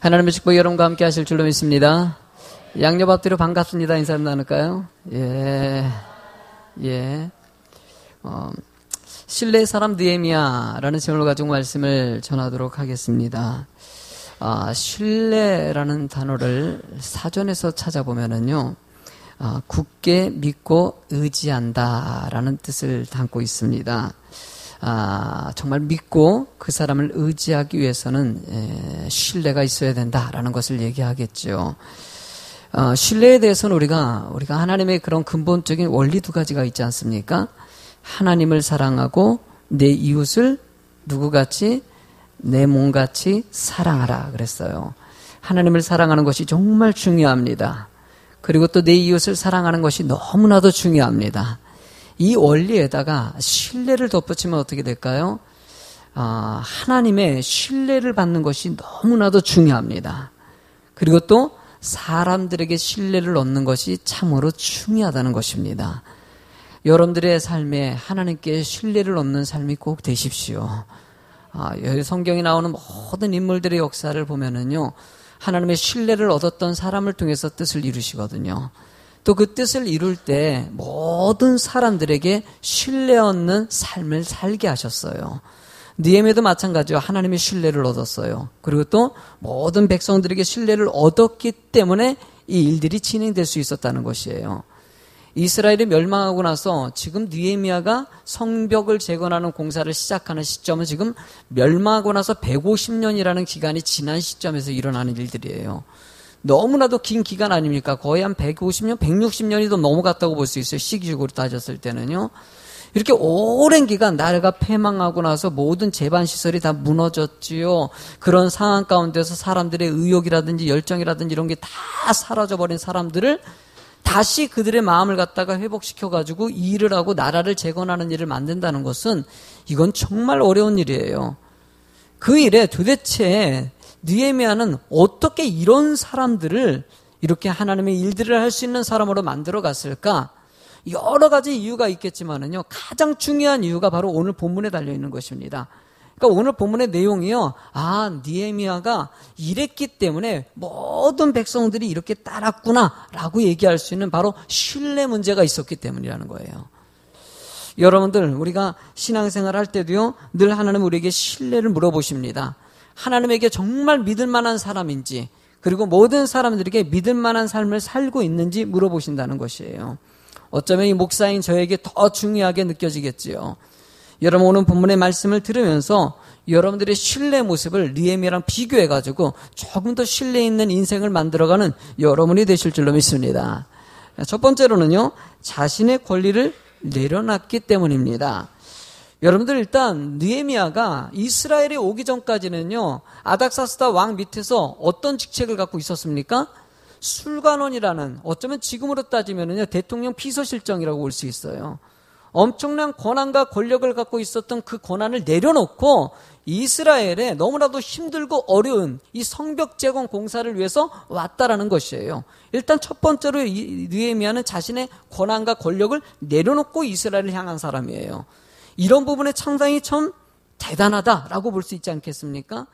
하나님의 축복 여러분과 함께 하실 줄로 믿습니다. 양옆 앞뒤로 반갑습니다. 인사 나눌까요? 신뢰의 사람 느헤미야라는 제목을 가지고 말씀을 전하도록 하겠습니다. 신뢰라는 단어를 사전에서 찾아보면은요, 굳게 믿고 의지한다라는 뜻을 담고 있습니다. 정말 믿고 그 사람을 의지하기 위해서는 신뢰가 있어야 된다라는 것을 얘기하겠죠. 신뢰에 대해서는 우리가 하나님의 그런 근본적인 원리 두 가지가 있지 않습니까? 하나님을 사랑하고 내 이웃을 누구같이 내 몸같이 사랑하라 그랬어요. 하나님을 사랑하는 것이 정말 중요합니다. 그리고 또 내 이웃을 사랑하는 것이 너무나도 중요합니다. 이 원리에다가 신뢰를 덧붙이면 어떻게 될까요? 하나님의 신뢰를 받는 것이 너무나도 중요합니다. 그리고 또 사람들에게 신뢰를 얻는 것이 참으로 중요하다는 것입니다. 여러분들의 삶에 하나님께 신뢰를 얻는 삶이 꼭 되십시오. 성경에 나오는 모든 인물들의 역사를 보면은요, 하나님의 신뢰를 얻었던 사람을 통해서 뜻을 이루시거든요. 또 그 뜻을 이룰 때 모든 사람들에게 신뢰 얻는 삶을 살게 하셨어요. 느헤미야도 마찬가지로 하나님의 신뢰를 얻었어요. 그리고 또 모든 백성들에게 신뢰를 얻었기 때문에 이 일들이 진행될 수 있었다는 것이에요. 이스라엘이 멸망하고 나서 지금 느헤미야가 성벽을 재건하는 공사를 시작하는 시점은 지금 멸망하고 나서 150년이라는 기간이 지난 시점에서 일어나는 일들이에요. 너무나도 긴 기간 아닙니까? 거의 한 150년, 160년이 더 넘어갔다고 볼 수 있어요. 시기적으로 따졌을 때는요. 이렇게 오랜 기간 나라가 패망하고 나서 모든 재반시설이 다 무너졌지요. 그런 상황 가운데서 사람들의 의욕이라든지 열정이라든지 이런 게 다 사라져버린 사람들을 다시 그들의 마음을 갖다가 회복시켜가지고 일을 하고 나라를 재건하는 일을 만든다는 것은 이건 정말 어려운 일이에요. 그 일에 도대체 느헤미야는 어떻게 이런 사람들을 이렇게 하나님의 일들을 할 수 있는 사람으로 만들어 갔을까? 여러 가지 이유가 있겠지만은요, 가장 중요한 이유가 바로 오늘 본문에 달려 있는 것입니다. 그러니까 오늘 본문의 내용이요, 느헤미야가 이랬기 때문에 모든 백성들이 이렇게 따랐구나라고 얘기할 수 있는 바로 신뢰 문제가 있었기 때문이라는 거예요. 여러분들, 우리가 신앙생활 할 때도요, 늘 하나님 우리에게 신뢰를 물어보십니다. 하나님에게 정말 믿을 만한 사람인지, 그리고 모든 사람들에게 믿을 만한 삶을 살고 있는지 물어보신다는 것이에요. 어쩌면 이 목사인 저에게 더 중요하게 느껴지겠지요. 여러분, 오늘 본문의 말씀을 들으면서 여러분들의 신뢰 모습을 느헤미야랑 비교해가지고 조금 더 신뢰 있는 인생을 만들어가는 여러분이 되실 줄로 믿습니다. 첫 번째로는요, 자신의 권리를 내려놨기 때문입니다. 여러분들, 일단 느헤미야가 이스라엘에 오기 전까지는요, 아닥사스다 왕 밑에서 어떤 직책을 갖고 있었습니까? 술관원이라는, 어쩌면 지금으로 따지면은요, 대통령 비서실장이라고 볼 수 있어요. 엄청난 권한과 권력을 갖고 있었던 그 권한을 내려놓고 이스라엘에 너무나도 힘들고 어려운 이 성벽 재건 공사를 위해서 왔다라는 것이에요. 일단 첫 번째로 느헤미야는 자신의 권한과 권력을 내려놓고 이스라엘을 향한 사람이에요. 이런 부분에 상당히 참 대단하다라고 볼 수 있지 않겠습니까?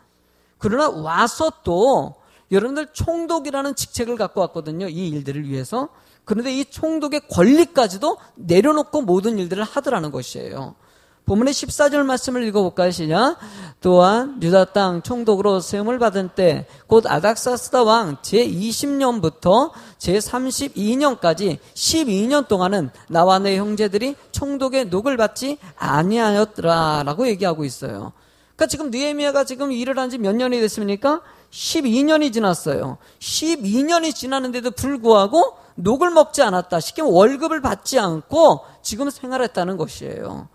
그러나 와서 또 여러분들 총독이라는 직책을 갖고 왔거든요. 이 일들을 위해서. 그런데 이 총독의 권리까지도 내려놓고 모든 일들을 하더라는 것이에요. 본문의 14절 말씀을 읽어볼까요? 시작. 또한 유다 땅 총독으로 세움을 받은 때 곧 아닥사스다 왕 제20년부터 제32년까지 12년 동안은 나와 내 형제들이 총독의 녹을 받지 아니하였더라 라고 얘기하고 있어요. 그러니까 지금 느헤미야가 지금 일을 한 지 몇 년이 됐습니까? 12년이 지났어요. 12년이 지났는데도 불구하고 녹을 먹지 않았다. 쉽게 월급을 받지 않고 지금 생활했다는 것이에요.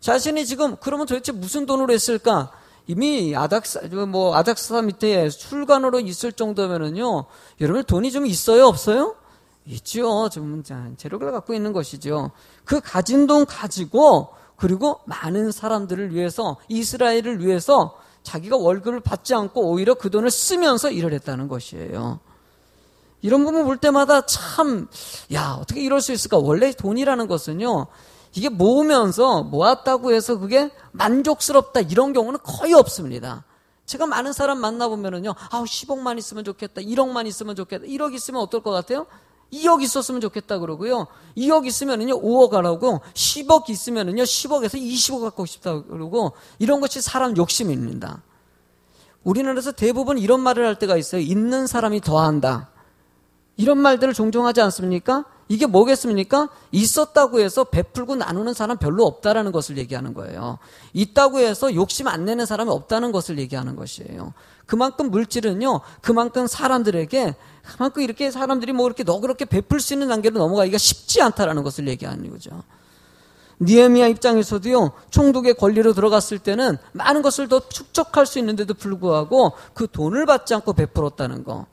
자신이 지금 그러면 도대체 무슨 돈으로 했을까? 이미 아닥사 밑에 술관으로 있을 정도면은요, 여러분 돈이 좀 있어요, 없어요? 있죠. 좀 재력을 갖고 있는 것이죠. 그 가진 돈 가지고 그리고 많은 사람들을 위해서, 이스라엘을 위해서 자기가 월급을 받지 않고 오히려 그 돈을 쓰면서 일을 했다는 것이에요. 이런 부분 볼 때마다 참, 어떻게 이럴 수 있을까? 원래 돈이라는 것은요, 이게 모으면서 모았다고 해서 그게 만족스럽다 이런 경우는 거의 없습니다. 제가 많은 사람 만나보면은요, 10억만 있으면 좋겠다, 1억만 있으면 좋겠다, 1억 있으면 어떨 것 같아요? 2억 있었으면 좋겠다 그러고요, 2억 있으면은요 5억 하라고, 10억 있으면은요 10억에서 20억 갖고 싶다 그러고, 이런 것이 사람 욕심입니다. 우리나라에서 대부분 이런 말을 할 때가 있어요. 있는 사람이 더한다. 이런 말들을 종종 하지 않습니까? 이게 뭐겠습니까? 있었다고 해서 베풀고 나누는 사람 별로 없다라는 것을 얘기하는 거예요. 있다고 해서 욕심 안 내는 사람이 없다는 것을 얘기하는 것이에요. 그만큼 물질은요, 그만큼 사람들에게, 그만큼 이렇게 사람들이 뭐 이렇게 너그럽게 베풀 수 있는 단계로 넘어가기가 쉽지 않다라는 것을 얘기하는 거죠. 느헤미야 입장에서도요, 총독의 권리로 들어갔을 때는 많은 것을 더 축적할 수 있는데도 불구하고 그 돈을 받지 않고 베풀었다는 거.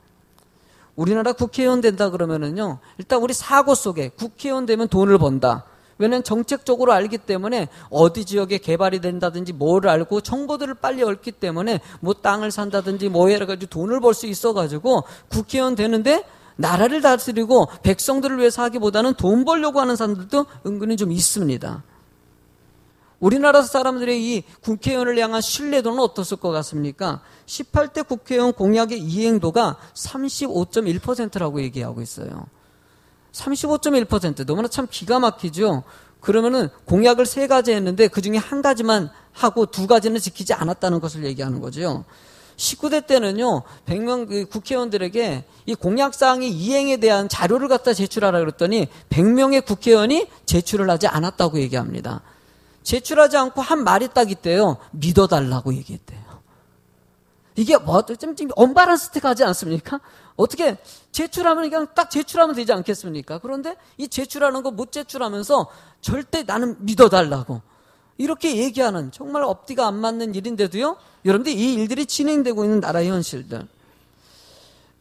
우리나라 국회의원 된다 그러면은요, 일단 우리 사고 속에 국회의원 되면 돈을 번다. 왜냐면 정책적으로 알기 때문에 어디 지역에 개발이 된다든지 뭐를 알고 정보들을 빨리 얻기 때문에 뭐 땅을 산다든지 뭐 해가지고 돈을 벌 수 있어가지고 국회의원 되는데 나라를 다스리고 백성들을 위해서 하기보다는 돈 벌려고 하는 사람들도 은근히 좀 있습니다. 우리나라 사람들의 이 국회의원을 향한 신뢰도는 어떻을 것 같습니까? 18대 국회의원 공약의 이행도가 35.1%라고 얘기하고 있어요. 35.1%. 너무나 참 기가 막히죠? 그러면은 공약을 3가지 했는데 그 중에 1가지만 하고 2가지는 지키지 않았다는 것을 얘기하는 거죠. 19대 때는요, 100명 국회의원들에게 이 공약사항의 이행에 대한 자료를 갖다 제출하라 그랬더니 100명의 국회의원이 제출을 하지 않았다고 얘기합니다. 제출하지 않고 한 말이 딱 있대요. 믿어달라고 얘기했대요. 이게 뭐, 좀 언밸런스틱하지 않습니까? 어떻게 제출하면 그냥 딱 제출하면 되지 않겠습니까? 그런데 이 제출하는 거 못 제출하면서 절대 나는 믿어달라고 이렇게 얘기하는 정말 앞뒤가 안 맞는 일인데도요, 여러분들 이 일들이 진행되고 있는 나라의 현실들.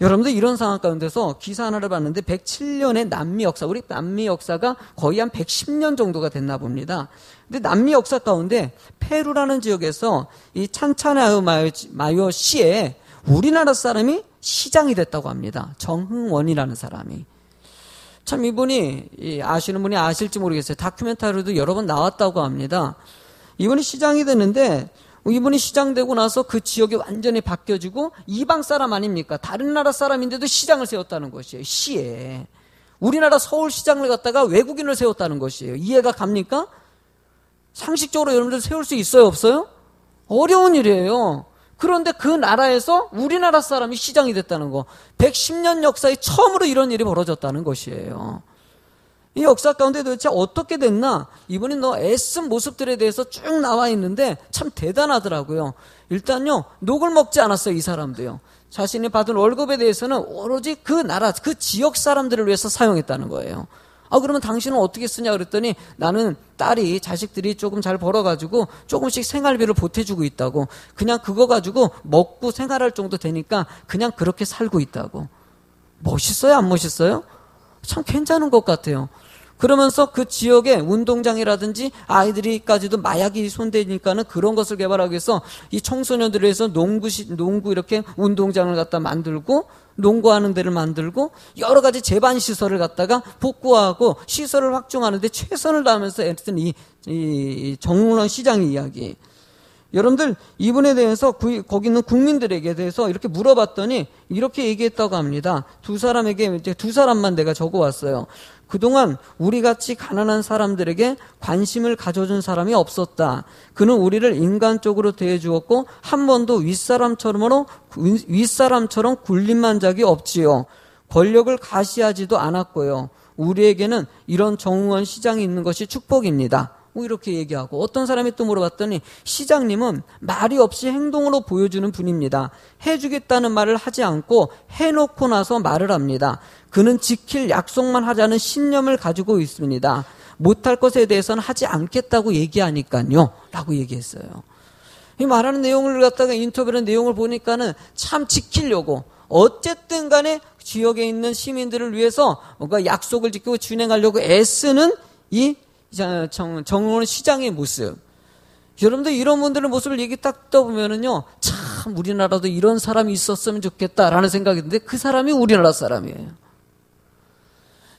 여러분들 이런 상황 가운데서 기사 하나를 봤는데 107년의 남미 역사, 우리 남미 역사가 거의 한 110년 정도가 됐나 봅니다. 근데 남미 역사 가운데 페루라는 지역에서 이 찬차나요 마요 시에 우리나라 사람이 시장이 됐다고 합니다. 정흥원이라는 사람이. 참 이분이, 아시는 분이 아실지 모르겠어요. 다큐멘터리도 여러 번 나왔다고 합니다. 이분이 시장이 됐는데 이분이 시장되고 나서 그 지역이 완전히 바뀌어지고 이방 사람 아닙니까? 다른 나라 사람인데도 시장을 세웠다는 것이에요. 시에. 우리나라 서울시장을 갖다가 외국인을 세웠다는 것이에요. 이해가 갑니까? 상식적으로 여러분들 세울 수 있어요? 없어요? 어려운 일이에요. 그런데 그 나라에서 우리나라 사람이 시장이 됐다는 거. 110년 역사에 처음으로 이런 일이 벌어졌다는 것이에요. 이 역사 가운데 도대체 어떻게 됐나? 이분이 애쓴 모습들에 대해서 쭉 나와 있는데 참 대단하더라고요. 일단요, 녹을 먹지 않았어요, 이 사람도요. 자신이 받은 월급에 대해서는 오로지 그 나라, 그 지역 사람들을 위해서 사용했다는 거예요. 그러면 당신은 어떻게 쓰냐 그랬더니 나는 딸이, 자식들이 조금 잘 벌어가지고 조금씩 생활비를 보태주고 있다고. 그냥 그거 가지고 먹고 생활할 정도 되니까 그냥 그렇게 살고 있다고. 멋있어요, 안 멋있어요? 참 괜찮은 것 같아요. 그러면서 그 지역에 운동장이라든지 아이들이까지도 마약이 손대니까는 그런 것을 개발하기 위해서 이 청소년들을 위해서 농구 이렇게 운동장을 갖다 만들고 농구하는 데를 만들고 여러 가지 재반 시설을 갖다가 복구하고 시설을 확충하는데 최선을 다하면서 애쓰는 이 정문원 시장 이야기. 여러분들 이분에 대해서 거기 있는 국민들에게 대해서 이렇게 물어봤더니 이렇게 얘기했다고 합니다. 두 사람에게 이제 두 사람만 내가 적어왔어요. 그동안 우리같이 가난한 사람들에게 관심을 가져준 사람이 없었다. 그는 우리를 인간적으로 대해주었고 한 번도 윗사람처럼 굴림한 적이 없지요. 권력을 가시하지도 않았고요. 우리에게는 이런 정의원 시장이 있는 것이 축복입니다. 이렇게 얘기하고, 어떤 사람이 또 물어봤더니 시장님은 말이 없이 행동으로 보여주는 분입니다. 해주겠다는 말을 하지 않고 해놓고 나서 말을 합니다. 그는 지킬 약속만 하자는 신념을 가지고 있습니다. 못할 것에 대해서는 하지 않겠다고 얘기하니까요 라고 얘기했어요. 이 말하는 내용을 갖다가 인터뷰하는 내용을 보니까는 참 지키려고 어쨌든 간에 지역에 있는 시민들을 위해서 뭔가 약속을 지키고 진행하려고 애쓰는 이 정원 시장의 모습. 여러분들 이런 분들의 모습을 얘기 딱 떠보면은요, 참 우리나라도 이런 사람이 있었으면 좋겠다라는 생각이 드는데 그 사람이 우리나라 사람이에요.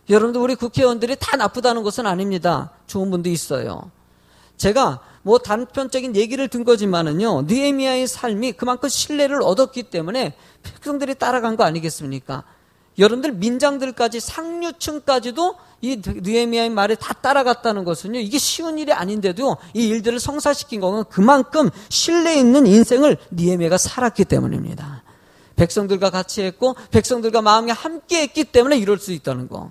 여러분들 우리 국회의원들이 다 나쁘다는 것은 아닙니다. 좋은 분도 있어요. 제가 뭐 단편적인 얘기를 든 거지만은요, 느헤미야의 삶이 그만큼 신뢰를 얻었기 때문에 백성들이 따라간 거 아니겠습니까? 여러분들 민장들까지 상류층까지도 이 느헤미야의 말에 다 따라갔다는 것은요, 이게 쉬운 일이 아닌데도 이 일들을 성사시킨 거는 그만큼 신뢰 있는 인생을 느헤미야가 살았기 때문입니다. 백성들과 같이 했고 백성들과 마음이 함께 했기 때문에 이럴 수 있다는 거.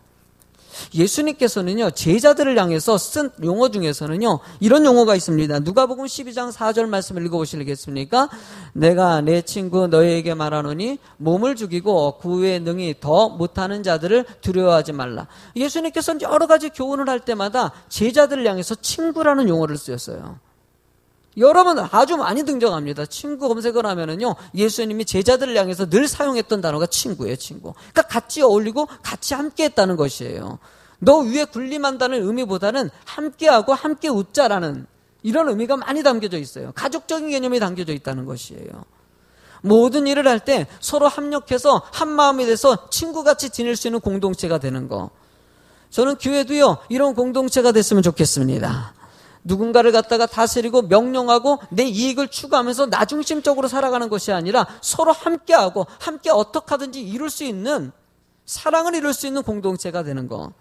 예수님께서는요, 제자들을 향해서 쓴 용어 중에서는요, 이런 용어가 있습니다. 누가복음 12장 4절 말씀을 읽어보시겠습니까? 내가 내 친구 너희에게 말하노니 몸을 죽이고 그 외에 능히 더 못하는 자들을 두려워하지 말라. 예수님께서는 여러 가지 교훈을 할 때마다 제자들을 향해서 친구라는 용어를 쓰였어요. 여러분 아주 많이 등장합니다. 친구 검색을 하면은요, 예수님이 제자들을 향해서 늘 사용했던 단어가 친구예요, 친구. 그러니까 같이 어울리고 같이 함께 했다는 것이에요. 너 위에 군림한다는 의미보다는 함께하고 함께 웃자라는 이런 의미가 많이 담겨져 있어요. 가족적인 개념이 담겨져 있다는 것이에요. 모든 일을 할 때 서로 합력해서 한 마음이 돼서 친구같이 지낼 수 있는 공동체가 되는 거. 저는 교회도요, 이런 공동체가 됐으면 좋겠습니다. 누군가를 갖다가 다스리고 명령하고 내 이익을 추구하면서 나 중심적으로 살아가는 것이 아니라 서로 함께하고 함께 어떻게 하든지 이룰 수 있는, 사랑을 이룰 수 있는 공동체가 되는 거.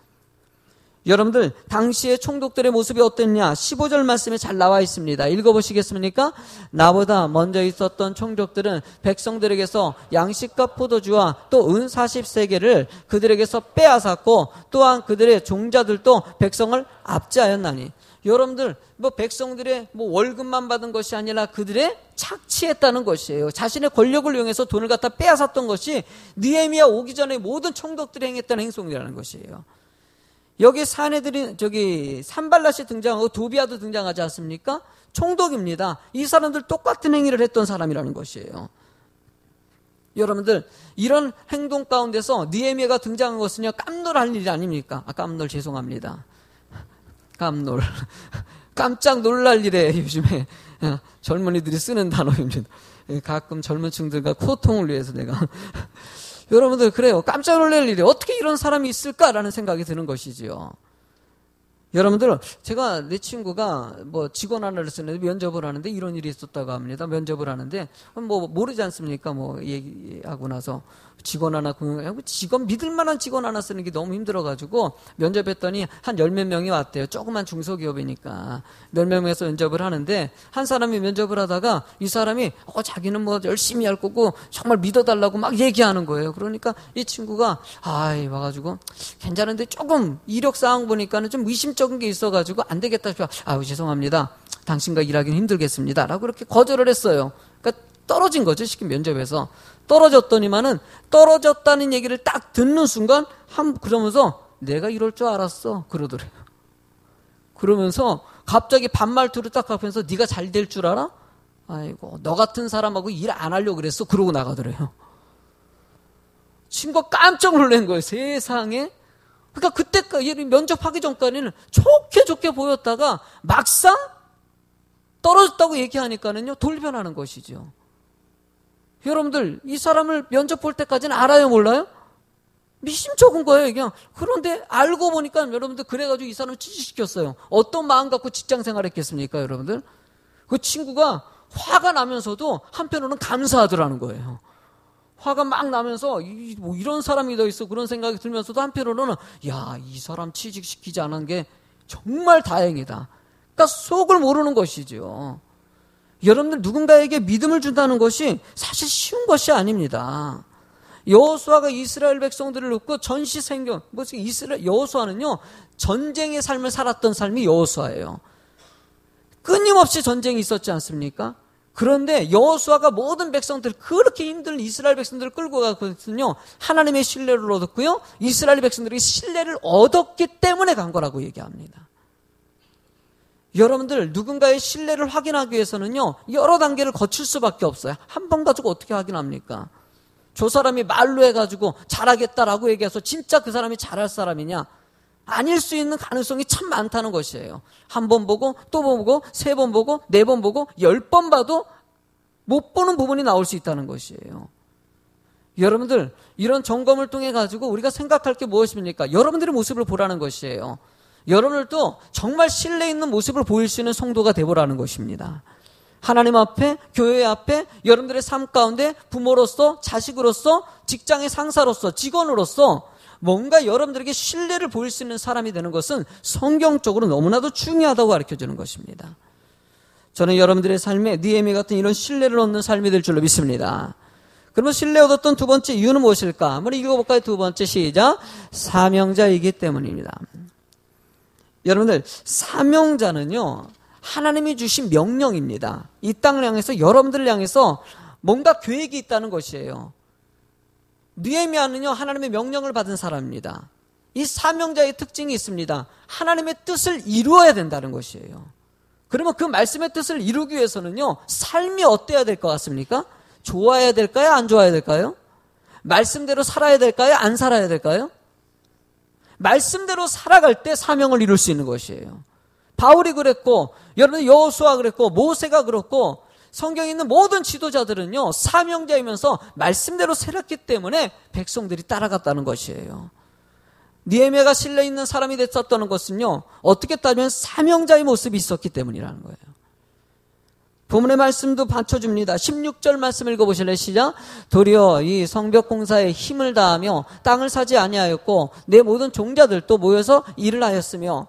여러분들 당시의 총독들의 모습이 어땠냐? 15절 말씀에 잘 나와 있습니다. 읽어보시겠습니까? 나보다 먼저 있었던 총독들은 백성들에게서 양식과 포도주와 또 은 40세겔을 그들에게서 빼앗았고 또한 그들의 종자들도 백성을 압제하였나니. 여러분들 뭐 백성들의 뭐 월급만 받은 것이 아니라 그들의 착취했다는 것이에요. 자신의 권력을 이용해서 돈을 갖다 빼앗았던 것이 느헤미야 오기 전에 모든 총독들이 행했던 행동이라는 것이에요. 여기 사내들이 저기 산발랏이 등장하고 도비아도 등장하지 않습니까? 총독입니다. 이 사람들 똑같은 행위를 했던 사람이라는 것이에요. 여러분들 이런 행동 가운데서 느헤미야가 등장한 것은요, 깜놀할 일이 아닙니까? 깜놀 죄송합니다. 깜놀. 깜짝 놀랄 일에 요즘에 젊은이들이 쓰는 단어입니다. 가끔 젊은 층들과 소통을 위해서 내가 여러분들 그래요. 깜짝 놀랄 일이 어떻게 이런 사람이 있을까라는 생각이 드는 것이지요. 여러분들 제가 내 친구가 뭐 직원 하나를 쓰는데 면접을 하는데 이런 일이 있었다고 합니다. 면접을 하는데 뭐 모르지 않습니까? 뭐 얘기하고 나서 직원 하나 직원 믿을 만한 직원 하나 쓰는 게 너무 힘들어가지고 면접했더니 한 10몇 명이 왔대요. 조그만 중소기업이니까 10몇 명에서 면접을 하는데 한 사람이 면접을 하다가 이 사람이 자기는 뭐 열심히 할 거고 정말 믿어달라고 막 얘기하는 거예요. 그러니까 이 친구가 와가지고 괜찮은데 조금 이력사항 보니까는 좀 의심적인 게 있어가지고 안 되겠다 싶어. 죄송합니다. 당신과 일하기는 힘들겠습니다. 라고 이렇게 거절을 했어요. 그러니까 떨어진 거죠. 쉽게 면접에서. 떨어졌더니만은 떨어졌다는 얘기를 딱 듣는 순간 그러면서 내가 이럴 줄 알았어 그러더래요. 그러면서 갑자기 반말투를 딱 하면서 네가 잘 될 줄 알아? 아이고 너 같은 사람하고 일 안 하려고 그랬어. 그러고 나가더래요. 친구가 깜짝 놀란 거예요. 세상에. 그러니까 그때까지 면접하기 전까지는 좋게 보였다가 막상 떨어졌다고 얘기하니까는요 돌변하는 것이죠. 여러분들 이 사람을 면접 볼 때까지는 알아요 몰라요? 미심쩍은 거예요 그냥. 그런데 알고 보니까 여러분들 그래가지고 이 사람을 취직시켰어요. 어떤 마음 갖고 직장생활 했겠습니까 여러분들? 그 친구가 화가 나면서도 한편으로는 감사하더라는 거예요. 화가 막 나면서 뭐 이런 사람이 더 있어 그런 생각이 들면서도 한편으로는 이 사람 취직시키지 않은 게 정말 다행이다. 그러니까 속을 모르는 것이죠. 여러분들 누군가에게 믿음을 준다는 것이 사실 쉬운 것이 아닙니다. 여호수아가 이스라엘 백성들을 놓고 전시생존, 여호수아는요 전쟁의 삶을 살았던 삶이 여호수아예요. 끊임없이 전쟁이 있었지 않습니까? 그런데 여호수아가 모든 백성들 그렇게 힘든 이스라엘 백성들을 끌고 가거든요. 하나님의 신뢰를 얻었고요. 이스라엘 백성들이 신뢰를 얻었기 때문에 간 거라고 얘기합니다. 여러분들 누군가의 신뢰를 확인하기 위해서는요 여러 단계를 거칠 수밖에 없어요. 한 번 가지고 어떻게 확인합니까? 저 사람이 말로 해가지고 잘하겠다라고 얘기해서 진짜 그 사람이 잘할 사람이냐? 아닐 수 있는 가능성이 참 많다는 것이에요. 한 번 보고 또 보고 3번 보고 4번 보고 10번 봐도 못 보는 부분이 나올 수 있다는 것이에요. 여러분들 이런 점검을 통해 가지고 우리가 생각할 게 무엇입니까? 여러분들의 모습을 보라는 것이에요. 여러분들도 정말 신뢰 있는 모습을 보일 수 있는 성도가 되보라는 것입니다. 하나님 앞에, 교회 앞에, 여러분들의 삶 가운데 부모로서, 자식으로서, 직장의 상사로서, 직원으로서 뭔가 여러분들에게 신뢰를 보일 수 있는 사람이 되는 것은 성경적으로 너무나도 중요하다고 가르쳐주는 것입니다. 저는 여러분들의 삶에 느헤미야 같은 이런 신뢰를 얻는 삶이 될 줄로 믿습니다. 그러면 신뢰 얻었던 두 번째 이유는 무엇일까? 한번 읽어볼까요? 두 번째 시작. 사명자이기 때문입니다. 여러분들, 사명자는요, 하나님이 주신 명령입니다. 이 땅을 향해서, 여러분들을 향해서 뭔가 계획이 있다는 것이에요. 느헤미야는요, 하나님의 명령을 받은 사람입니다. 이 사명자의 특징이 있습니다. 하나님의 뜻을 이루어야 된다는 것이에요. 그러면 그 말씀의 뜻을 이루기 위해서는요, 삶이 어때야 될 것 같습니까? 좋아야 될까요? 안 좋아야 될까요? 말씀대로 살아야 될까요? 안 살아야 될까요? 말씀대로 살아갈 때 사명을 이룰 수 있는 것이에요. 바울이 그랬고, 여러분 여호수아 그랬고, 모세가 그렇고, 성경에 있는 모든 지도자들은요, 사명자이면서 말씀대로 살았기 때문에 백성들이 따라갔다는 것이에요. 느헤미야가 신뢰 있는 사람이 됐었다는 것은요, 어떻게 따지면 사명자의 모습이 있었기 때문이라는 거예요. 본문의 말씀도 받쳐줍니다. 16절 말씀 읽어보실래요? 시작. 도리어 이 성벽 공사에 힘을 다하며 땅을 사지 아니하였고 내 모든 종자들도 모여서 일을 하였으며,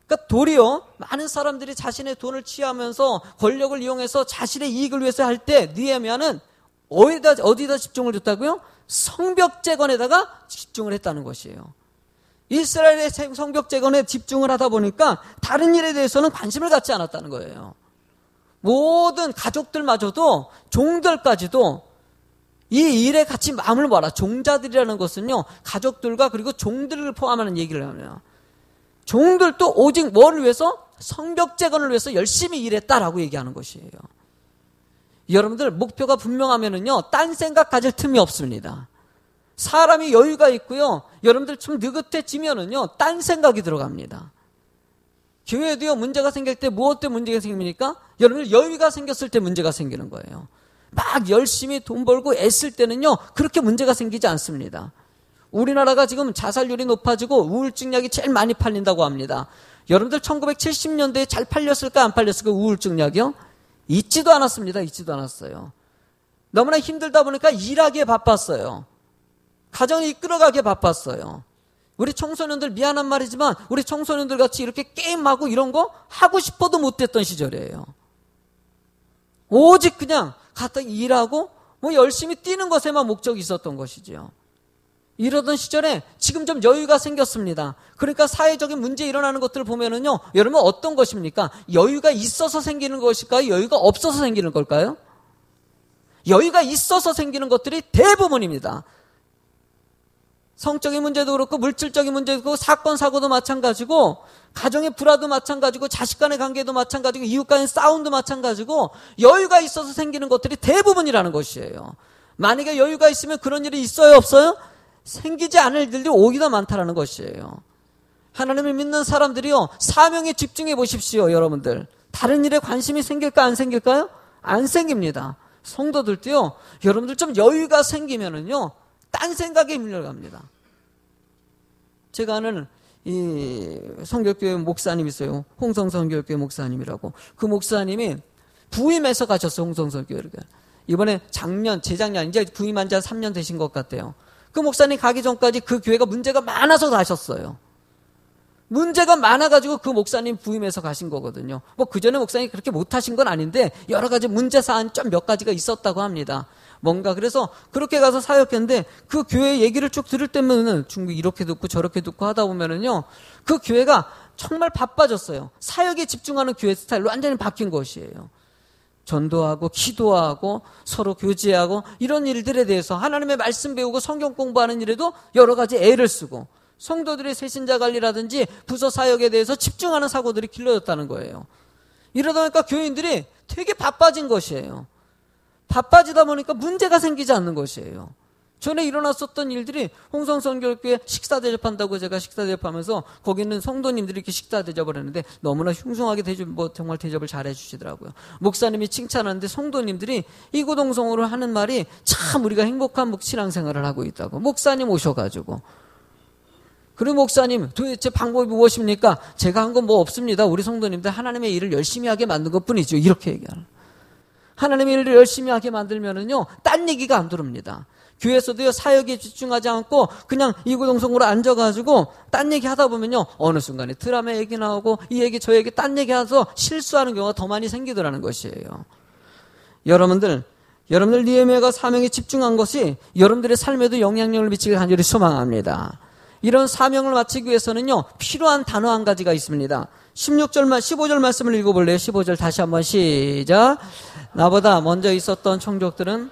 그러니까 도리어 많은 사람들이 자신의 돈을 취하면서 권력을 이용해서 자신의 이익을 위해서 할 때 느헤미야는 어디다 집중을 줬다고요? 성벽 재건에다가 집중을 했다는 것이에요. 이스라엘의 성벽 재건에 집중을 하다 보니까 다른 일에 대해서는 관심을 갖지 않았다는 거예요. 모든 가족들마저도, 종들까지도 이 일에 같이 마음을 모아라. 종자들이라는 것은요, 가족들과 그리고 종들을 포함하는 얘기를 하네요. 종들도 오직 뭐를 위해서? 성벽 재건을 위해서 열심히 일했다라고 얘기하는 것이에요. 여러분들 목표가 분명하면은요, 딴 생각 가질 틈이 없습니다. 사람이 여유가 있고요, 여러분들 좀 느긋해지면은요, 딴 생각이 들어갑니다. 교회도요, 문제가 생길 때 무엇 때문에 문제가 생깁니까? 여러분들 여유가 생겼을 때 문제가 생기는 거예요. 막 열심히 돈 벌고 애쓸 때는요, 그렇게 문제가 생기지 않습니다. 우리나라가 지금 자살률이 높아지고 우울증 약이 제일 많이 팔린다고 합니다. 여러분들 1970년대에 잘 팔렸을까 안 팔렸을까? 우울증 약이요? 있지도 않았습니다. 있지도 않았어요. 너무나 힘들다 보니까 일하기에 바빴어요. 가정을 이끌어가기에 바빴어요. 우리 청소년들, 미안한 말이지만 우리 청소년들 같이 이렇게 게임하고 이런 거 하고 싶어도 못했던 시절이에요. 오직 그냥 갖다 일하고 뭐 열심히 뛰는 것에만 목적이 있었던 것이죠. 이러던 시절에 지금 좀 여유가 생겼습니다. 그러니까 사회적인 문제 일어나는 것들을 보면은요, 여러분 어떤 것입니까? 여유가 있어서 생기는 것일까요? 여유가 없어서 생기는 걸까요? 여유가 있어서 생기는 것들이 대부분입니다. 성적인 문제도 그렇고 물질적인 문제도 그렇고 사건 사고도 마찬가지고 가정의 불화도 마찬가지고 자식 간의 관계도 마찬가지고 이웃 간의 싸움도 마찬가지고 여유가 있어서 생기는 것들이 대부분이라는 것이에요. 만약에 여유가 있으면 그런 일이 있어요, 없어요? 생기지 않을 일들이 오기도 많다라는 것이에요. 하나님을 믿는 사람들이요, 사명에 집중해 보십시오. 여러분들 다른 일에 관심이 생길까 안 생길까요? 안 생깁니다. 성도들도요, 여러분들 좀 여유가 생기면은요, 딴 생각에 밀려갑니다. 제가 아는 이 성결교회 목사님 있어요. 홍성성결교회 목사님이라고. 그 목사님이 부임해서 가셨어요. 홍성성교회를. 이번에 재작년 이제 부임한 지 한 3년 되신 것 같아요. 그 목사님 가기 전까지 그 교회가 문제가 많아서 가셨어요. 문제가 많아가지고 그 목사님 부임해서 가신 거거든요. 뭐 그전에 목사님이 그렇게 못하신 건 아닌데 여러 가지 문제 사안 좀 몇 가지가 있었다고 합니다. 뭔가 그래서 그렇게 가서 사역했는데 그 교회 얘기를 쭉 들을 때면은 중국 이렇게 듣고 저렇게 듣고 하다 보면은요, 그 교회가 정말 바빠졌어요. 사역에 집중하는 교회 스타일로 완전히 바뀐 것이에요. 전도하고 기도하고 서로 교제하고 이런 일들에 대해서 하나님의 말씀 배우고 성경 공부하는 일에도 여러 가지 애를 쓰고 성도들의 새신자 관리라든지 부서 사역에 대해서 집중하는 사고들이 길러졌다는 거예요. 이러다 보니까 교인들이 되게 바빠진 것이에요. 바빠지다 보니까 문제가 생기지 않는 것이에요. 전에 일어났었던 일들이 홍성성결교회 식사 대접한다고 제가 식사 대접하면서 거기 있는 성도님들이 이렇게 식사 대접을 했는데 너무나 흉숭하게 정말 대접을 잘 해주시더라고요. 목사님이 칭찬하는데 성도님들이 이구동성으로 하는 말이 참 우리가 행복한 신앙생활을 하고 있다고. 목사님 오셔가지고 그리고 목사님 도대체 방법이 무엇입니까? 제가 한 건 뭐 없습니다. 우리 성도님들 하나님의 일을 열심히 하게 만든 것뿐이죠. 이렇게 얘기하는. 하나님의 일을 열심히 하게 만들면은요, 딴 얘기가 안 들어옵니다. 교회에서도요, 사역에 집중하지 않고 그냥 이구동성으로 앉아가지고 딴 얘기 하다 보면요, 어느 순간에 드라마 얘기 나오고 이 얘기 저 얘기 딴 얘기 해서 실수하는 경우가 더 많이 생기더라는 것이에요. 여러분들 느헤미야가 사명에 집중한 것이 여러분들의 삶에도 영향력을 미치길 간절히 소망합니다. 이런 사명을 마치기 위해서는요, 필요한 단어 한 가지가 있습니다. 15절 말씀을 읽어볼래요? 15절 다시 한번 시작. 나보다 먼저 있었던 총족들은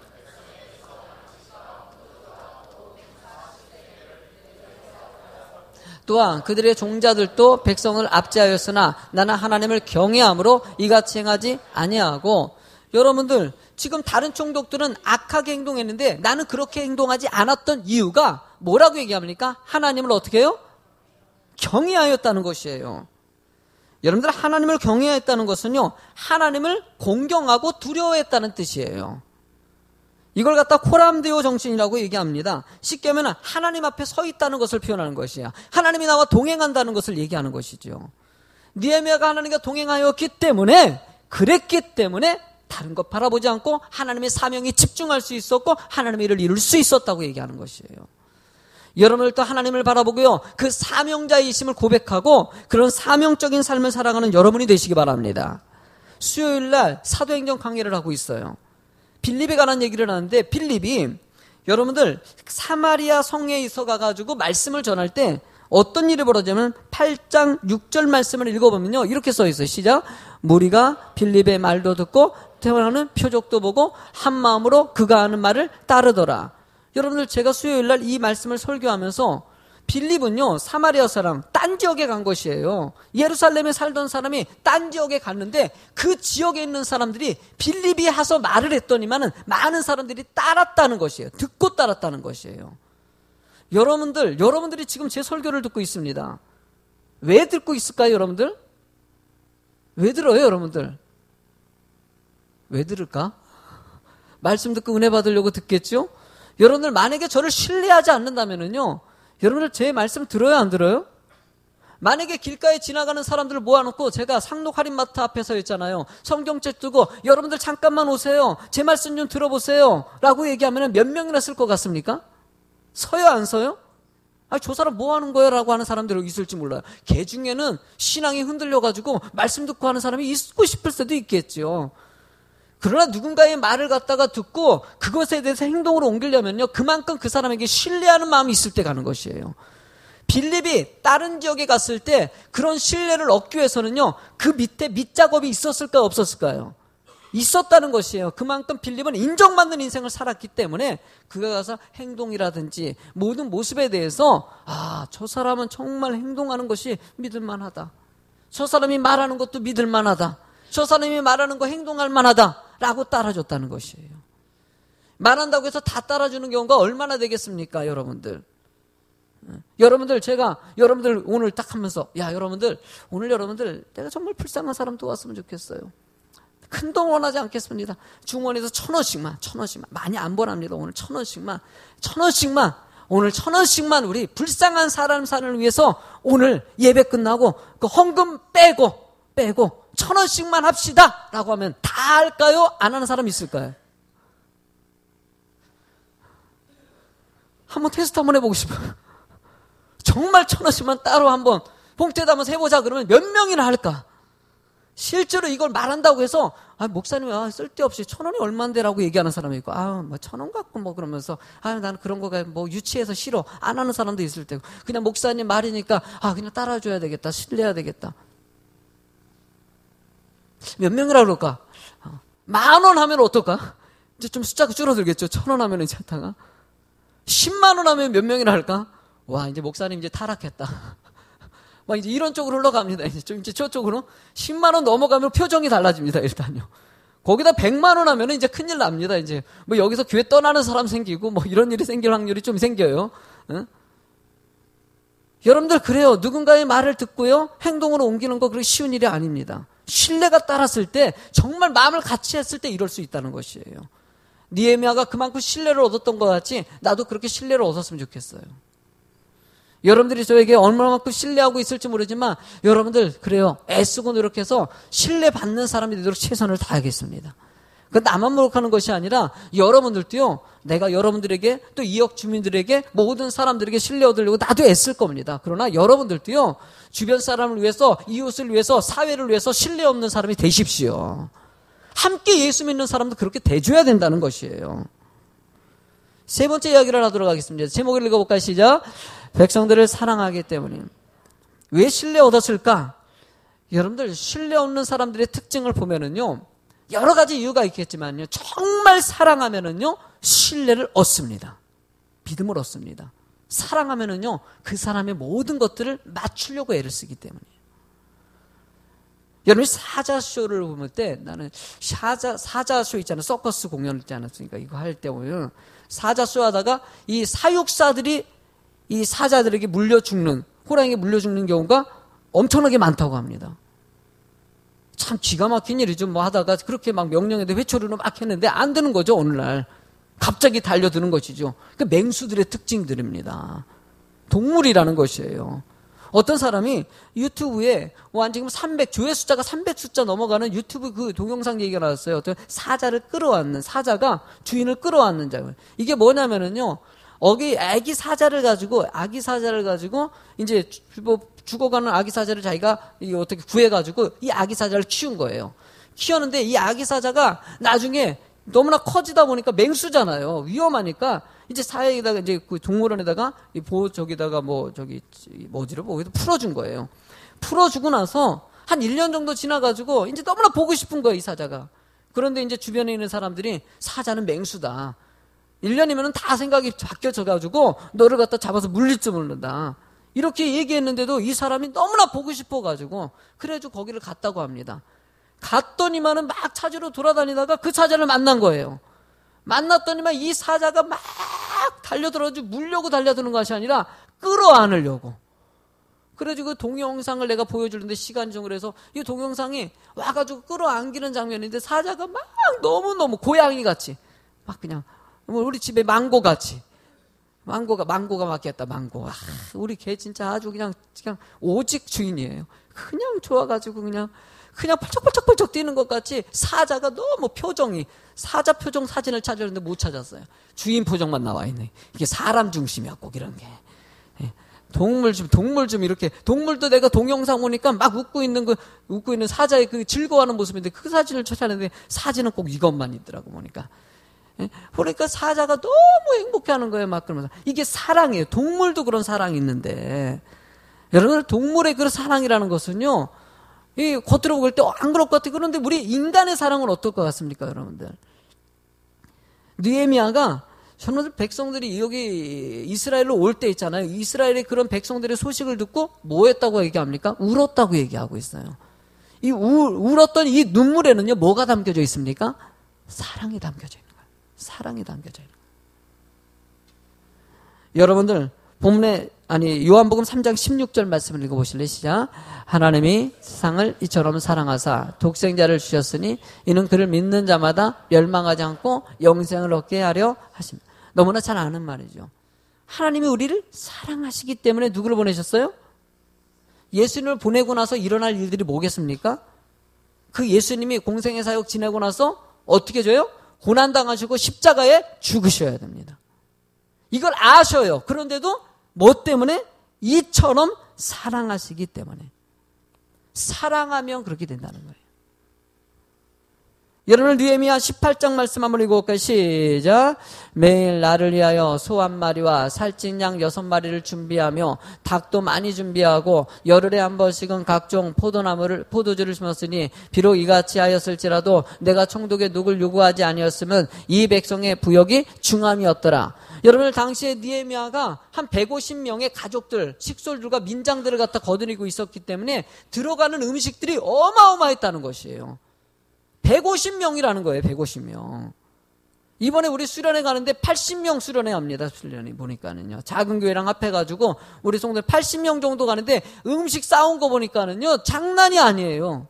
또한 그들의 종자들도 백성을 압제하였으나 나는 하나님을 경외함으로 이같이 행하지 아니하고. 여러분들 지금 다른 총독들은 악하게 행동했는데 나는 그렇게 행동하지 않았던 이유가 뭐라고 얘기합니까? 하나님을 어떻게 해요? 경외하였다는 것이에요. 여러분들 하나님을 경외했다는 것은요, 하나님을 공경하고 두려워했다는 뜻이에요. 이걸 갖다 코람데오 정신이라고 얘기합니다. 쉽게 하면 하나님 앞에 서 있다는 것을 표현하는 것이야. 하나님이 나와 동행한다는 것을 얘기하는 것이죠. 느헤미야가 하나님과 동행하였기 때문에, 그랬기 때문에 다른 것 바라보지 않고 하나님의 사명에 집중할 수 있었고 하나님의 일을 이룰 수 있었다고 얘기하는 것이에요. 여러분들도 하나님을 바라보고요, 그 사명자이심을 고백하고 그런 사명적인 삶을 살아가는 여러분이 되시기 바랍니다. 수요일날 사도행전 강의를 하고 있어요. 빌립에 관한 얘기를 하는데, 빌립이 여러분들 사마리아 성에 있어 가가지고 말씀을 전할 때 어떤 일이 벌어지냐면 8장 6절 말씀을 읽어보면요, 이렇게 써 있어요. 시작. 무리가 빌립의 말도 듣고 태어나는 표적도 보고 한 마음으로 그가 하는 말을 따르더라. 여러분들 제가 수요일날 이 말씀을 설교하면서 빌립은요, 사마리아 사람, 딴 지역에 간 것이에요. 예루살렘에 살던 사람이 딴 지역에 갔는데 그 지역에 있는 사람들이 빌립이 와서 말을 했더니만은 많은 사람들이 따랐다는 것이에요. 듣고 따랐다는 것이에요. 여러분들이 지금 제 설교를 듣고 있습니다. 왜 듣고 있을까요, 여러분들? 왜 들어요, 여러분들? 왜 들을까? 말씀 듣고 은혜 받으려고 듣겠죠? 여러분들 만약에 저를 신뢰하지 않는다면요, 여러분들 제 말씀 들어요, 안 들어요? 만약에 길가에 지나가는 사람들을 모아놓고 제가 상록 할인마트 앞에서 있잖아요. 성경책 두고 여러분들 잠깐만 오세요. 제 말씀 좀 들어보세요. 라고 얘기하면 몇 명이나 쓸 것 같습니까? 서요, 안 서요? 저 사람 뭐 하는 거야? 라고 하는 사람들이 있을지 몰라요. 개 중에는 신앙이 흔들려가지고 말씀 듣고 하는 사람이 있고 싶을 수도 있겠죠. 그러나 누군가의 말을 갖다가 듣고 그것에 대해서 행동으로 옮기려면요, 그만큼 그 사람에게 신뢰하는 마음이 있을 때 가는 것이에요. 빌립이 다른 지역에 갔을 때 그런 신뢰를 얻기 위해서는요, 그 밑에 밑작업이 있었을까요, 없었을까요? 있었다는 것이에요. 그만큼 빌립은 인정받는 인생을 살았기 때문에 그가 가서 행동이라든지 모든 모습에 대해서 저 사람은 정말 행동하는 것이 믿을만하다. 저 사람이 말하는 것도 믿을만하다. 저 사람이 말하는 거 행동할 만하다 라고 따라줬다는 것이에요. 말한다고 해서 다 따라주는 경우가 얼마나 되겠습니까, 여러분들? 제가 여러분들 오늘 딱 하면서 오늘 여러분들 내가 정말 불쌍한 사람 도왔으면 좋겠어요. 큰 돈 원하지 않겠습니다. 주머니에서 1,000원씩만 많이 안 벌합니다. 오늘 1,000원씩만 오늘 1,000원씩만 우리 불쌍한 사람을 위해서 오늘 예배 끝나고 그 헌금 빼고 1,000원씩만 합시다 라고 하면 다 할까요? 안 하는 사람 있을까요? 한번 테스트 한번 해보고 싶어요. 정말 1,000원씩만 따로 한번 봉투에 담아서 해보자 그러면 몇 명이나 할까? 실제로 이걸 말한다고 해서 목사님 쓸데없이 1,000원이 얼만데라고 얘기하는 사람이 있고 1,000원 갖고 그러면서 나는 그런 거가 유치해서 싫어 안 하는 사람도 있을 테고, 그냥 목사님 말이니까 그냥 따라줘야 되겠다, 신뢰해야 되겠다. 몇 명이라 그럴까? 10,000원 하면 어떨까? 이제 좀 숫자가 줄어들겠죠. 1,000원 하면 이제 하다가 10만 원 하면 몇 명이나 할까? 와, 이제 목사님 이제 타락했다. 막 이제 이런 쪽으로 흘러갑니다. 이제 저쪽으로 10만 원 넘어가면 표정이 달라집니다. 일단요. 거기다 100만 원 하면 이제 큰일 납니다. 이제 여기서 교회 떠나는 사람 생기고 이런 일이 생길 확률이 좀 생겨요. 응? 여러분들 그래요. 누군가의 말을 듣고요, 행동으로 옮기는 거 그렇게 쉬운 일이 아닙니다. 신뢰가 따랐을 때, 정말 마음을 같이 했을 때 이럴 수 있다는 것이에요. 느헤미야가 그만큼 신뢰를 얻었던 것 같이 나도 그렇게 신뢰를 얻었으면 좋겠어요. 여러분들이 저에게 얼마만큼 신뢰하고 있을지 모르지만 여러분들 그래요. 애쓰고 노력해서 신뢰받는 사람이 되도록 최선을 다하겠습니다. 그 나만 노력하는 것이 아니라 여러분들도요. 내가 여러분들에게 또 이역 주민들에게 모든 사람들에게 신뢰 얻으려고 나도 애쓸 겁니다. 그러나 여러분들도요. 주변 사람을 위해서 이웃을 위해서 사회를 위해서 신뢰 없는 사람이 되십시오. 함께 예수 믿는 사람도 그렇게 돼줘야 된다는 것이에요. 세 번째 이야기를 하도록 하겠습니다. 제목을 읽어볼까요? 시작. 백성들을 사랑하기 때문에. 왜 신뢰 얻었을까? 여러분들 신뢰 없는 사람들의 특징을 보면은요. 여러 가지 이유가 있겠지만요. 정말 사랑하면은요. 신뢰를 얻습니다. 믿음을 얻습니다. 사랑하면은요. 그 사람의 모든 것들을 맞추려고 애를 쓰기 때문이에요. 여러분이 사자쇼를 보면 때 나는 사자쇼 있잖아요. 서커스 공연 있지 않았습니까? 이거 할 때 보면 사자쇼 하다가 이 사육사들이 이 사자들에게 물려 죽는, 호랑이에게 물려 죽는 경우가 엄청나게 많다고 합니다. 참 기가 막힌 일이죠. 뭐 하다가 그렇게 막 명령인데 회초리로 막 했는데 안 되는 거죠. 오늘날 갑자기 달려드는 것이죠. 그 맹수들의 특징들입니다. 동물이라는 것이에요. 어떤 사람이 유튜브에 지금 300 조회 숫자가 300 숫자 넘어가는 유튜브 그 동영상 얘기가 나왔어요. 어떤 사자를 끌어왔는, 사자가 주인을 끌어왔는 장면. 이게 뭐냐면은요. 아기 사자를 가지고 이제 죽어가는 아기 사자를 자기가 어떻게 구해가지고 이 아기 사자를 키운 거예요. 키웠는데 이 아기 사자가 나중에 너무나 커지다 보니까 맹수잖아요. 위험하니까 이제 사회에다가 이제 그 동물원에다가 이 저기다가 어디로 풀어준 거예요. 풀어주고 나서 한 1년 정도 지나가지고 이제 너무나 보고 싶은 거예요, 이 사자가. 그런데 이제 주변에 있는 사람들이 사자는 맹수다. 1년이면은 다 생각이 바뀌어져가지고 너를 갖다 잡아서 물릴 줄 모른다. 이렇게 얘기했는데도 이 사람이 너무나 보고 싶어가지고 그래가지고 거기를 갔다고 합니다. 갔더니만은 막 찾으러 돌아다니다가 그 사자를 만난 거예요. 만났더니만 이 사자가 막 달려들어가지고 물려고 달려드는 것이 아니라 끌어안으려고. 그래가지고 그 동영상을 내가 보여주는데 시간이 좀 그래서 이 동영상이 와가지고 끌어안기는 장면인데 사자가 막 너무너무 고양이같이 막 그냥 우리 집에 망고같이 망고가 맞겠다. 망고. 우리 개 진짜 아주 그냥 오직 주인이에요. 그냥 좋아가지고 그냥 펄쩍펄쩍 뛰는 것 같이 사자가 너무 사자 표정 사진을 찾았는데 못 찾았어요. 주인 표정만 나와 있네. 이게 사람 중심이야, 꼭 이런 게. 동물 좀 이렇게, 동물도 내가 동영상 보니까 막 웃고 있는 사자의 그 즐거워하는 모습인데 그 사진을 찾았는데 사진은 꼭 이것만 있더라고, 보니까. 그러니까 사자가 너무 행복해 하는 거예요, 막 그러면서. 이게 사랑이에요. 동물도 그런 사랑이 있는데. 여러분, 동물의 그런 사랑이라는 것은요, 이 겉으로 볼 때 안 그럴 것 같아요. 그런데 우리 인간의 사랑은 어떨 것 같습니까, 여러분들? 느헤미야가 여러분들 백성들이 여기 이스라엘로 올 때 있잖아요. 이스라엘의 그런 백성들의 소식을 듣고 뭐 했다고 얘기합니까? 울었다고 얘기하고 있어요. 이 울었던 이 눈물에는요, 뭐가 담겨져 있습니까? 사랑이 담겨져 있는 거예요. 사랑이 담겨져 있는 거예요. 여러분들 본문에 요한복음 3장 16절 말씀을 읽어보실래요? 시작. 하나님이 세상을 이처럼 사랑하사 독생자를 주셨으니 이는 그를 믿는 자마다 멸망하지 않고 영생을 얻게 하려 하십니다. 너무나 잘 아는 말이죠. 하나님이 우리를 사랑하시기 때문에 누구를 보내셨어요? 예수님을 보내고 나서 일어날 일들이 뭐겠습니까? 그 예수님이 공생의 사역 지내고 나서 어떻게 줘요? 고난당하시고 십자가에 죽으셔야 됩니다. 이걸 아셔요. 그런데도 뭐 때문에? 이처럼 사랑하시기 때문에. 사랑하면 그렇게 된다는 거예요. 여러분 느헤미야 18장 말씀 한번 읽어볼까요? 시작. 매일 나를 위하여 소 한 마리와 살찐 양 6마리를 준비하며 닭도 많이 준비하고 열흘에 한 번씩은 각종 포도주를 심었으니 비록 이같이 하였을지라도 내가 총독의 누굴 요구하지 아니었으면 이 백성의 부역이 중함이었더라. 여러분 당시에 느헤미야가 한 150명의 가족들, 식솔들과 민장들을 갖다 거느리고 있었기 때문에 들어가는 음식들이 어마어마했다는 것이에요. 150명이라는 거예요. 150명. 이번에 우리 수련회 가는데 80명 수련회 합니다. 수련회 보니까는요. 작은 교회랑 합해가지고 우리 성도들 80명 정도 가는데 음식 싸운 거 보니까는요. 장난이 아니에요.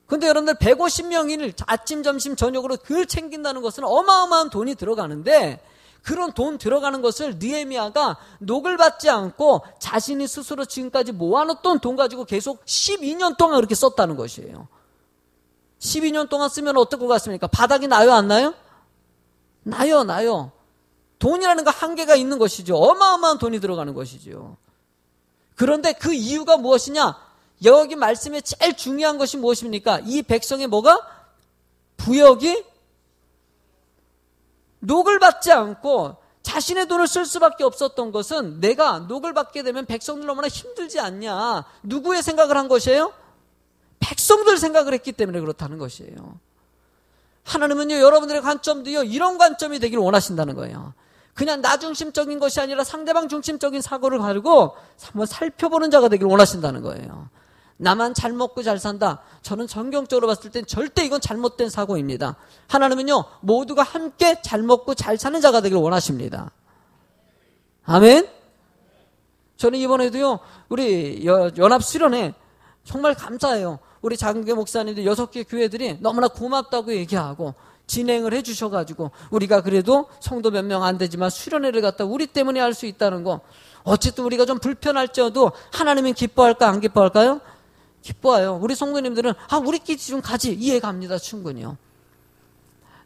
근데 여러분들 150명을 아침, 점심, 저녁으로 늘 챙긴다는 것은 어마어마한 돈이 들어가는데 그런 돈 들어가는 것을 느헤미야가 녹을 받지 않고 자신이 스스로 지금까지 모아놓던 돈 가지고 계속 12년 동안 그렇게 썼다는 것이에요. 12년 동안 쓰면 어떨 것 같습니까? 바닥이 나요, 안 나요? 나요. 돈이라는 거 한계가 있는 것이죠. 어마어마한 돈이 들어가는 것이죠. 그런데 그 이유가 무엇이냐? 여기 말씀에 제일 중요한 것이 무엇입니까? 이 백성의 뭐가? 부역이 녹을 받지 않고 자신의 돈을 쓸 수밖에 없었던 것은 내가 녹을 받게 되면 백성들 얼마나 힘들지 않냐. 누구의 생각을 한 것이에요? 백성들 생각을 했기 때문에 그렇다는 것이에요. 하나님은요, 여러분들의 관점도요, 이런 관점이 되길 원하신다는 거예요. 그냥 나 중심적인 것이 아니라 상대방 중심적인 사고를 가지고 한번 살펴보는 자가 되길 원하신다는 거예요. 나만 잘 먹고 잘 산다. 저는 성경적으로 봤을 땐 절대 이건 잘못된 사고입니다. 하나님은요, 모두가 함께 잘 먹고 잘 사는 자가 되길 원하십니다. 아멘? 저는 이번에도요, 우리 연합수련회 정말 감사해요. 우리 작은교회 목사님들 6개 교회들이 너무나 고맙다고 얘기하고 진행을 해주셔가지고 우리가 그래도 성도 몇 명 안 되지만 수련회를 갖다 우리 때문에 할 수 있다는 거, 어쨌든 우리가 좀 불편할지어도 하나님은 기뻐할까 안 기뻐할까요? 기뻐해요. 우리 성도님들은 우리끼리 좀 가지, 이해갑니다. 충분히요.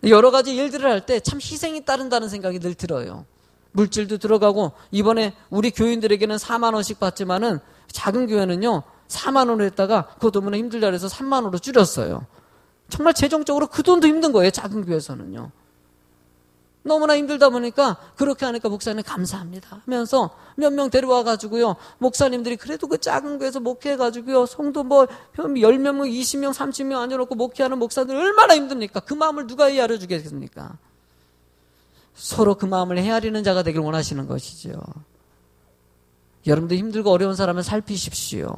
여러 가지 일들을 할 때 참 희생이 따른다는 생각이 늘 들어요. 물질도 들어가고, 이번에 우리 교인들에게는 4만 원씩 받지만은 작은 교회는요 4만 원을 했다가 그거 너무나 힘들다 그래서 3만 원으로 줄였어요. 정말 재정적으로 그 돈도 힘든 거예요. 작은 교회에서는요. 너무나 힘들다 보니까 그렇게 하니까 목사님 감사합니다 하면서 몇 명 데려와 가지고요, 목사님들이 그래도 그 작은 교회에서 목회해 가지고요, 성도 10명, 20명, 30명 앉아놓고 목회하는 목사들 얼마나 힘듭니까? 그 마음을 누가 헤아려 주겠습니까? 서로 그 마음을 헤아리는 자가 되길 원하시는 것이죠. 여러분들 힘들고 어려운 사람을 살피십시오.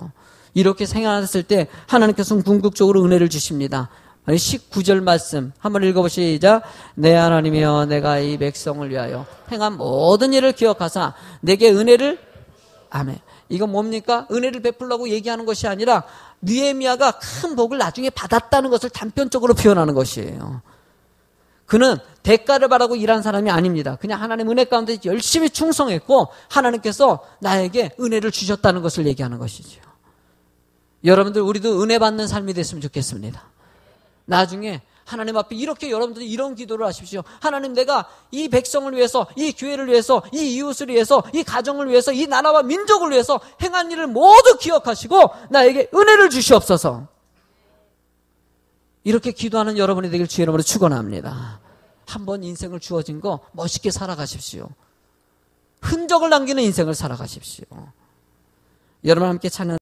이렇게 생각했을 때 하나님께서는 궁극적으로 은혜를 주십니다. 19절 말씀 한번 읽어보시자. 내 하나님이여, 내가 이 백성을 위하여 행한 모든 일을 기억하사 내게 은혜를, 아멘. 이건 뭡니까? 은혜를 베풀라고 얘기하는 것이 아니라 느헤미야가 큰 복을 나중에 받았다는 것을 단편적으로 표현하는 것이에요. 그는 대가를 바라고 일한 사람이 아닙니다. 그냥 하나님 은혜 가운데 열심히 충성했고 하나님께서 나에게 은혜를 주셨다는 것을 얘기하는 것이죠. 여러분들, 우리도 은혜 받는 삶이 됐으면 좋겠습니다. 나중에 하나님 앞에 이렇게 여러분들이 이런 기도를 하십시오. 하나님, 내가 이 백성을 위해서, 이 교회를 위해서, 이 이웃을 위해서, 이 가정을 위해서, 이 나라와 민족을 위해서 행한 일을 모두 기억하시고 나에게 은혜를 주시옵소서. 이렇게 기도하는 여러분이 되길 주의 이름으로 축원합니다. 한번 인생을 주어진 거 멋있게 살아가십시오. 흔적을 남기는 인생을 살아가십시오. 여러분 함께 찬양